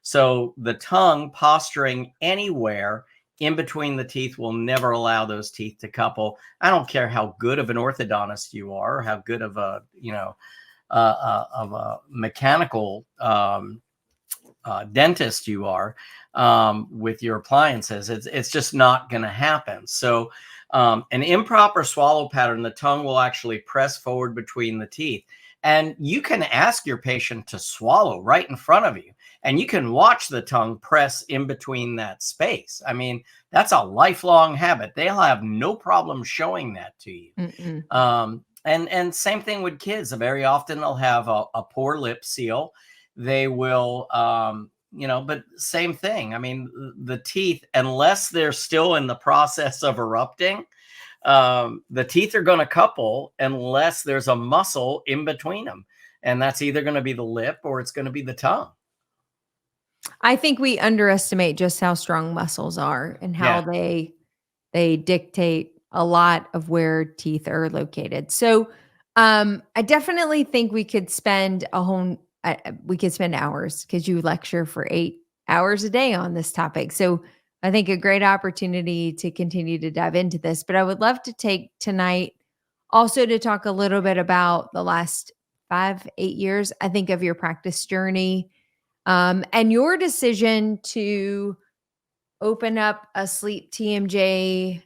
So the tongue posturing anywhere in between the teeth will never allow those teeth to couple. I don't care how good of an orthodontist you are, or how good of a mechanical dentist you are with your appliances. It's just not going to happen. So an improper swallow pattern, the tongue will actually press forward between the teeth. And you can ask your patient to swallow right in front of you. and you can watch the tongue press in between that space. I mean, that's a lifelong habit. They'll have no problem showing that to you. Mm-mm. And same thing with kids. Very often they'll have a poor lip seal. They will, but same thing. I mean, the teeth, unless they're still in the process of erupting, the teeth are going to couple unless there's a muscle in between them. And that's either going to be the lip or it's going to be the tongue. I think we underestimate just how strong muscles are and how Yeah. they dictate a lot of where teeth are located. So, I definitely think we could spend we could spend hours because you lecture for 8 hours a day on this topic. So, I think a great opportunity to continue to dive into this. But I would love to take tonight also to talk a little bit about the last 5, 8 years. I think of your practice journey, and your decision to open up a sleep TMJ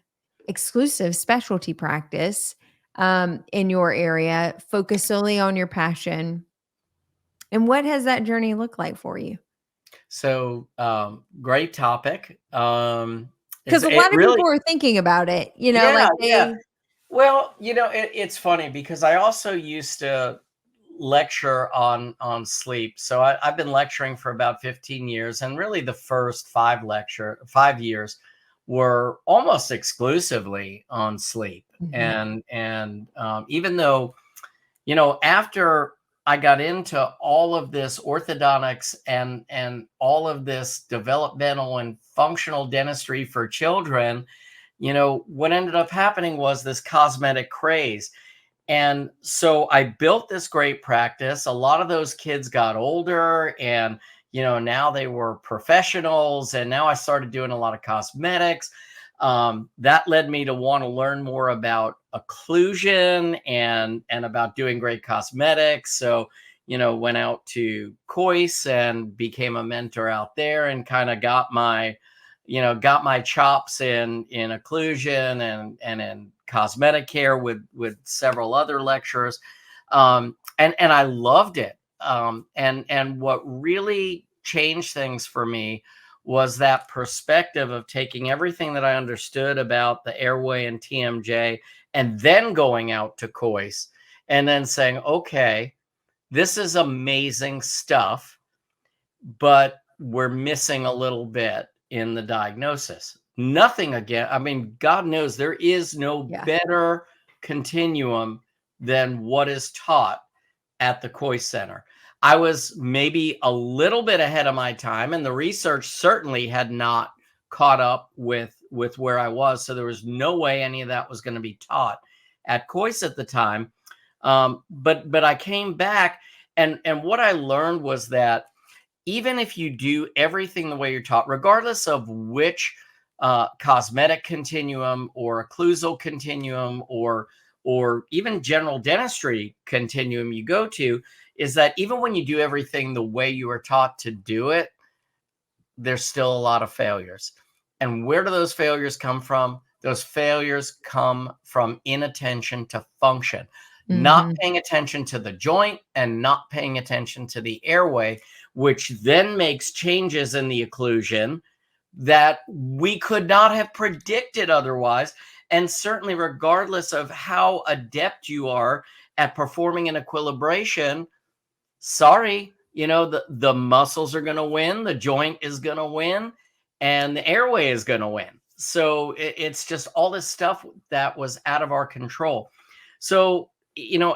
exclusive specialty practice in your area, focus solely on your passion. And what has that journey looked like for you? So, great topic. Because a It lot of really, people are thinking about it, yeah, like yeah. they, Well, it's funny because I also used to lecture on sleep. So I've been lecturing for about 15 years, and really the first 5 years were almost exclusively on sleep. Mhm. And even though, after I got into all of this orthodontics and all of this developmental and functional dentistry for children, what ended up happening was this cosmetic craze. And so I built this great practice. A lot of those kids got older, and now they were professionals, and now I started doing a lot of cosmetics. That led me to want to learn more about occlusion and about doing great cosmetics. So went out to Coyce and became a mentor out there, and kind of got my chops in occlusion and in cosmetic care with several other lecturers. And I loved it. And what really changed things for me was that perspective of taking everything that I understood about the airway and TMJ, and then going out to Coyce and then saying, okay, this is amazing stuff, but we're missing a little bit in the diagnosis. Nothing again. I mean, God knows there is no Yeah. better continuum than what is taught at the Coy Center. I was maybe a little bit ahead of my time, and the research certainly had not caught up with where I was. So there was no way any of that was going to be taught at Coyce at the time. But I came back, and what I learned was that even if you do everything the way you're taught, regardless of which cosmetic continuum or occlusal continuum or even general dentistry continuum you go to, is that even when you do everything the way you were taught to do it, there's still a lot of failures. And where do those failures come from? Those failures come from inattention to function, not Mhm. paying attention to the joint and not paying attention to the airway, which then makes changes in the occlusion that we could not have predicted otherwise. And certainly, regardless of how adept you are at performing an equilibration, sorry, the muscles are going to win, the joint is going to win, and the airway is going to win. So it's just all this stuff that was out of our control. So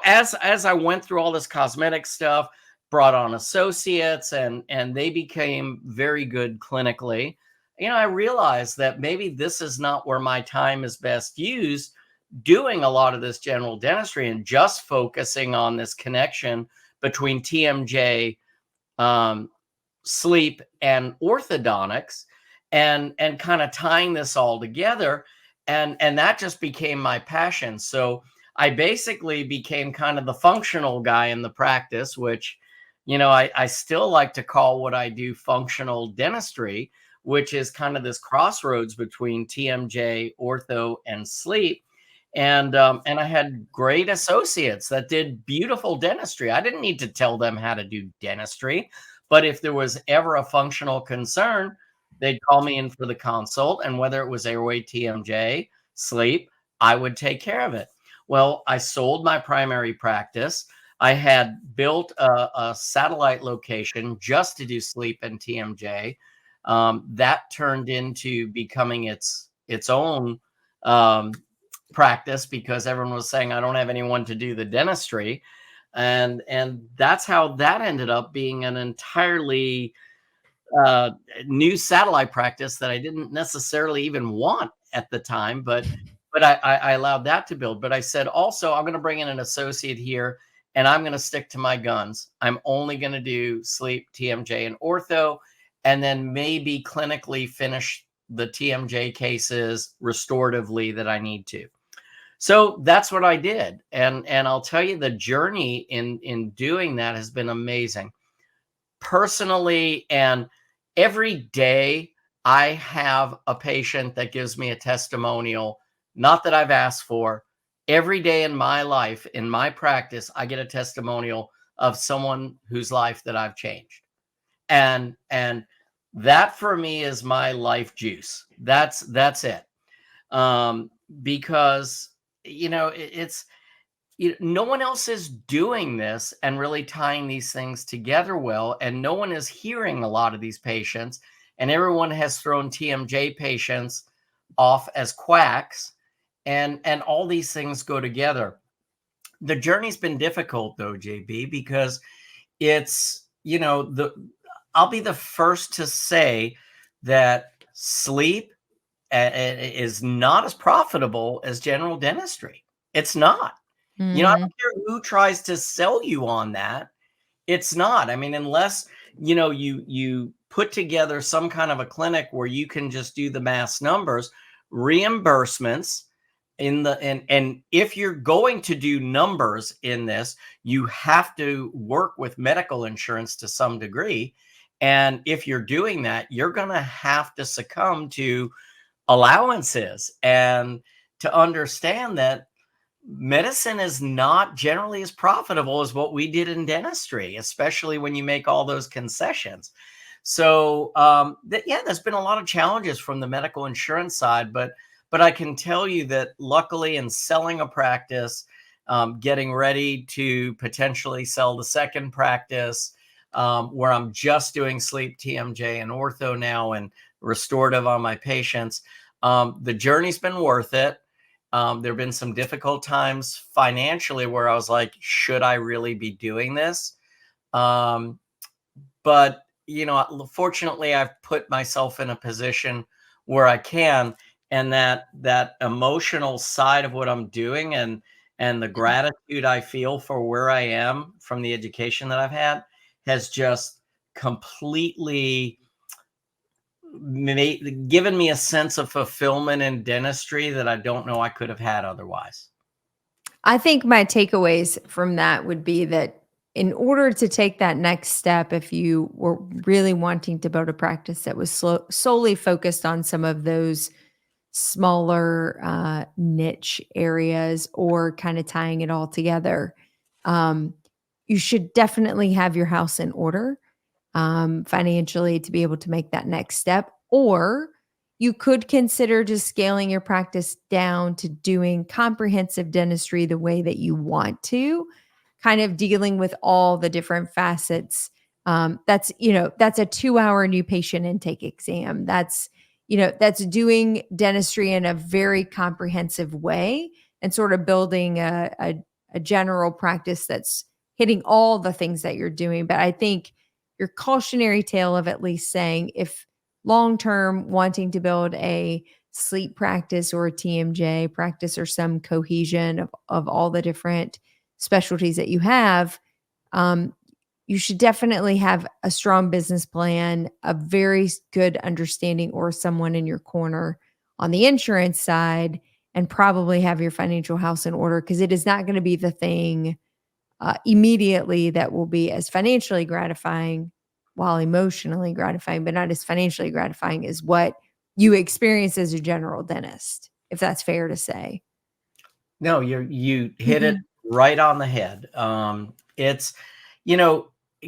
as I went through all this cosmetic stuff, brought on associates, and they became very good clinically, I realized that maybe this is not where my time is best used, doing a lot of this general dentistry and just focusing on this connection between TMJ, sleep, and orthodontics, and kind of tying this all together. And that just became my passion. So I basically became kind of the functional guy in the practice, which, I still like to call what I do functional dentistry, which is kind of this crossroads between TMJ, ortho, and sleep. And I had great associates that did beautiful dentistry. I didn't need to tell them how to do dentistry, But if there was ever a functional concern, they'd call me in for the consult, and whether it was airway, TMJ, sleep, I would take care of it. Well, I sold my primary practice. I had built a satellite location just to do sleep and TMJ. That turned into becoming its own practice because everyone was saying I don't have anyone to do the dentistry, and that's how that ended up being an entirely new satellite practice that I didn't necessarily even want at the time, but I allowed that to build. But I said also I'm going to bring in an associate here, and I'm going to stick to my guns. I'm only going to do sleep, TMJ, and ortho, and then maybe clinically finish the TMJ cases restoratively that I need to. So that's what I did. And I'll tell you, the journey in doing that has been amazing. Personally, and every day I have a patient that gives me a testimonial, not that I've asked for. Every day in my life, in my practice, I get a testimonial of someone whose life that I've changed. And that for me is my life juice. That's it. Because it's no one else is doing this and really tying these things together well, and no one is hearing a lot of these patients, and everyone has thrown TMJ patients off as quacks, and all these things go together. The journey's been difficult though, JB, because it's I'll be the first to say that sleep is not as profitable as general dentistry. It's not. I don't care who tries to sell you on that. It's not. I mean, unless, you put together some kind of a clinic where you can just do the mass numbers, reimbursements and if you're going to do numbers in this, you have to work with medical insurance to some degree. And if you're doing that, you're going to have to succumb to allowances and to understand that medicine is not generally as profitable as what we did in dentistry, especially when you make all those concessions. So there's been a lot of challenges from the medical insurance side, but I can tell you that luckily in selling a practice, getting ready to potentially sell the second practice, where I'm just doing sleep, TMJ, and ortho now, and restorative on my patients, the journey's been worth it. There have been some difficult times financially where I was like, should I really be doing this? But, fortunately, I've put myself in a position where I can, and that emotional side of what I'm doing and the gratitude I feel for where I am from the education that I've had has just completely given me a sense of fulfillment in dentistry that I don't know I could have had otherwise. I think my takeaways from that would be that in order to take that next step, if you were really wanting to build a practice that was solely focused on some of those smaller niche areas or kind of tying it all together, you should definitely have your house in order financially to be able to make that next step. Or you could consider just scaling your practice down to doing comprehensive dentistry the way that you want to, kind of dealing with all the different facets. That's a 2-hour new patient intake exam. That's doing dentistry in a very comprehensive way and sort of building a general practice that's hitting all the things that you're doing. But I think your cautionary tale of at least saying, if long-term wanting to build a sleep practice or a TMJ practice or some cohesion of all the different specialties that you have, you should definitely have a strong business plan, a very good understanding, or someone in your corner on the insurance side, and probably have your financial house in order, because it is not going to be the thing immediately that will be as financially gratifying, while emotionally gratifying, but not as financially gratifying as what you experience as a general dentist, if that's fair to say. No, you hit it right on the head. It's,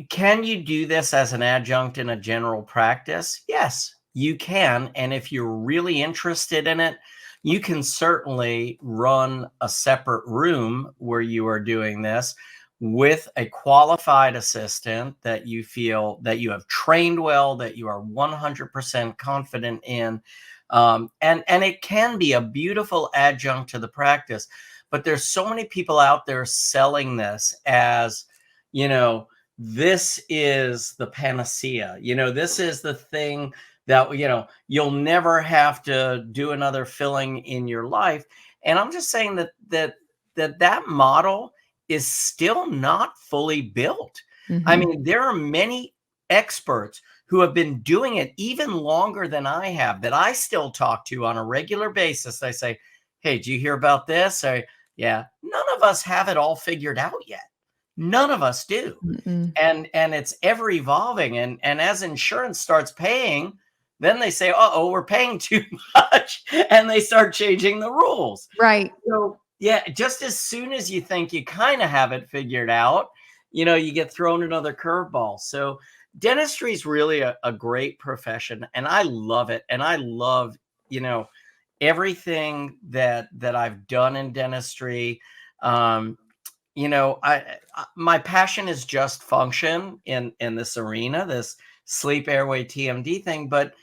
Can you do this as an adjunct in a general practice? Yes, you can. And if you're really interested in it, you can certainly run a separate room where you are doing this with a qualified assistant that you feel that you have trained well, that you are 100% confident in. And it can be a beautiful adjunct to the practice. But there's so many people out there selling this as, you know, this is the panacea. This is the thing that, you'll never have to do another filling in your life. And I'm just saying that model is still not fully built. I Mhm. mean, there are many experts who have been doing it even longer than I have, that I still talk to on a regular basis. I say, hey, do you hear about this? Yeah, none of us have it all figured out yet. None of us do. Mm-mm. And it's ever evolving, and as insurance starts paying, then they say, uh-oh, we're paying too much, and they start changing the rules. Right. So yeah, just as soon as you think you kind of have it figured out, you get thrown another curveball. So dentistry is really a great profession, and I love it. And I love, everything that I've done in dentistry. um my passion is just function in this arena, this sleep airway TMD thing. But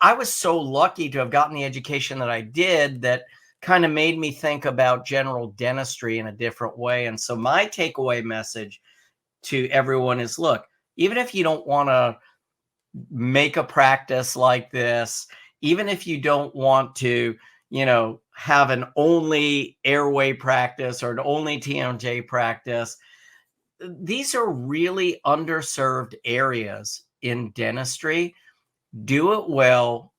I was so lucky to have gotten the education that I did, that kind of made me think about general dentistry in a different way. And so my takeaway message to everyone is, look, even if you don't want to make a practice like this, even if you don't want to, have an only airway practice or an only TMJ practice, these are really underserved areas in dentistry. Do it well,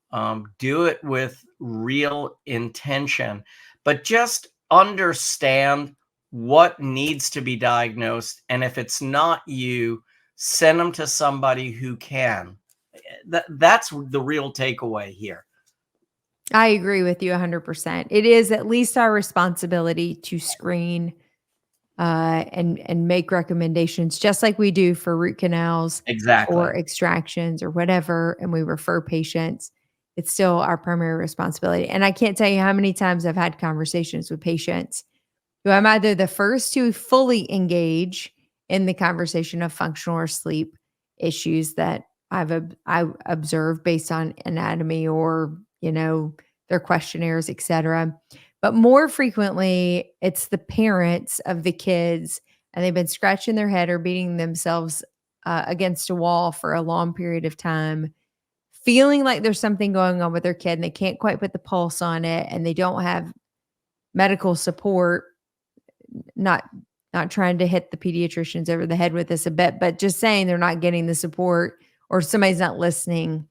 do it with real intention, but just understand what needs to be diagnosed. And if it's not you, send them to somebody who can. That's the real takeaway here. I agree with you 100%. It is at least our responsibility to screen and make recommendations, just like we do for root canals or Exactly. extractions or whatever, and we refer patients. It's still our primary responsibility. And I can't tell you how many times I've had conversations with patients who I'm either the first to fully engage in the conversation of functional or sleep issues that I observed based on anatomy or, their questionnaires, et cetera. But more frequently, it's the parents of the kids, and they've been scratching their head or beating themselves against a wall for a long period of time, feeling like there's something going on with their kid and they can't quite put the pulse on it, and they don't have medical support. Not trying to hit the pediatricians over the head with this a bit, but just saying they're not getting the support or somebody's not listening.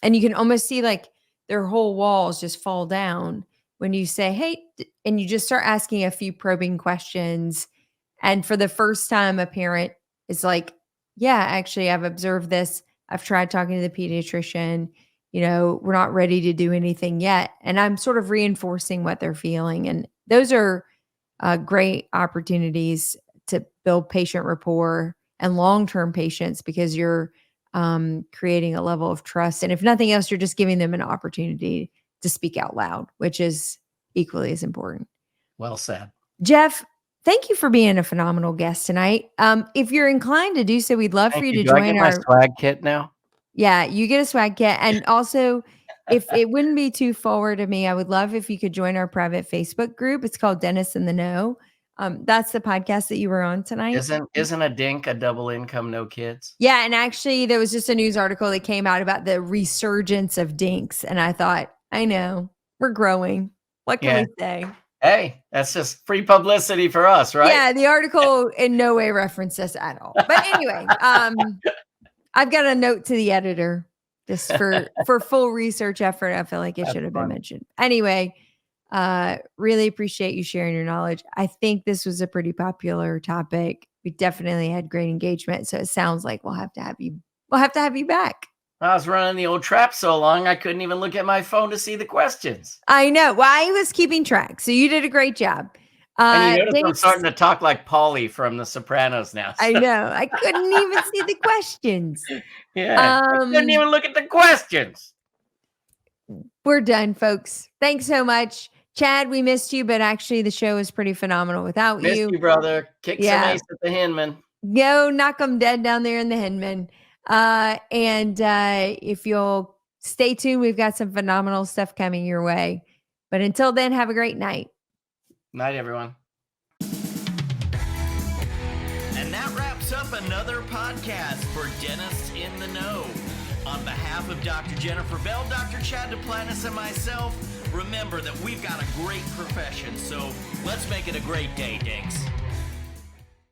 And you can almost see like their whole walls just fall down when you say, "Hey," and you just start asking a few probing questions. And for the first time, a parent is like, "Yeah, actually, I've observed this. I've tried talking to the pediatrician. We're not ready to do anything yet." And I'm sort of reinforcing what they're feeling. And those are great opportunities to build patient rapport and long-term patience, because you're creating a level of trust. And if nothing else, you're just giving them an opportunity to speak out loud, which is equally as important. Well said. Jeff, thank you for being a phenomenal guest tonight. If you're inclined to do so, we'd love for Thank you you. to Do I get join my our, swag kit now? yeah, you get a swag kit. And also, if it wouldn't be too forward of me, I would love if you could join our private Facebook group. It's called Dentists in the Know. That's the podcast that you were on tonight. Isn't a dink a double income, no kids? Yeah, and actually there was just a news article that came out about the resurgence of dinks, and I thought, I know, we're growing. What can Yeah. we say? Hey, that's just free publicity for us, right? Yeah, the article in no way referenced us at all. But anyway, I've got a note to the editor just for full research effort. I feel like it That's should have been funny. mentioned. Anyway, really appreciate you sharing your knowledge. I think this was a pretty popular topic. We definitely had great engagement. So it sounds like we'll have to have you back. I was running the old trap so long I couldn't even look at my phone to see the questions. I know. Well, I was keeping track. So you did a great job. And you notice I'm Dave's starting to talk like Paulie from The Sopranos now. I know. I couldn't even see the questions. Yeah. I couldn't even look at the questions. We're done, folks. Thanks so much. Chad, we missed you, but actually the show was pretty phenomenal without Missed you. you, brother. Kick some ace at the Hinman. Go knock them dead down there in the Hinman. And if you'll stay tuned, we've got some phenomenal stuff coming your way. But until then, have a great night. Night, everyone. And that wraps up another podcast for Dentists in the Know. On behalf of Dr. Jennifer Bell, Dr. Chad Duplantis, and myself, remember that we've got a great profession, so let's make it a great day, Dinks.